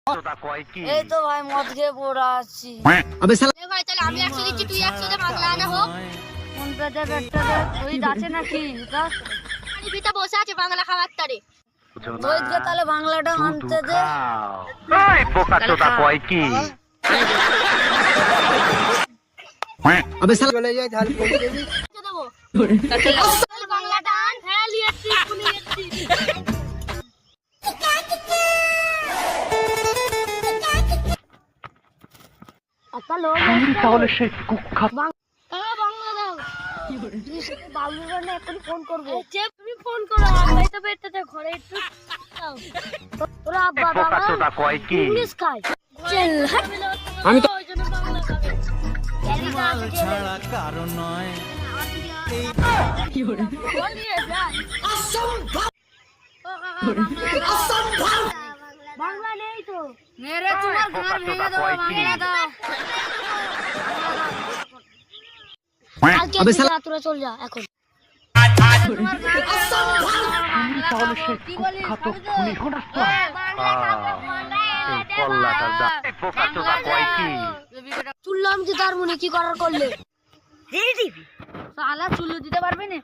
এই তো ভাই মদ খেয়ে পড়ে আছি। अबे साला ভাই তাহলে আমি 100 দিচ্ছি, তুই 100 দে, বাংলা আনা হোক। কোন পেটে পেটটা ওই আছে নাকি আরে বিটা বসে আছে বাংলা খাবার তারে। ওইদিকে তাহলে বাংলাটা আনতে দে। এই বোকা চোদা কয় কি अबे साला চলে যাই তাহলে পৌঁছে দেবি। কে দেবো তাহলে বাংলাটা আন। হ্যাঁ লিয়েছি শুনে লিয়েছি। একটা লোক তাহলে সেই কুখ্যাত হ্যাঁ বাংলা দাও। বাবুর না এখন ফোন করবো। যে তুমি ফোন করো, আমি তো পেটতে ঘরে একটু দাও। তোরা আব্বা বোকা বাবা চোদা কয় কি ইংলিশ খায়। চল আমি তো ওই জন্য বাংলা খাবে। বল দিয়ে যাই। বাংলা নেই তো মেরে তোমার ঘর ভেঙে দেবো বাংলা দাও। কালকে अबे তুই साला রাত্রে চল যা এখন। তাহলে সেই কুখ্যাত খুনি হনাস্তা এই কল্লাটার দা বোকা চোদা কয় কি শুনলাম যে তার মনে কি করার করলে। শালা চুলু দিতে পারবে না।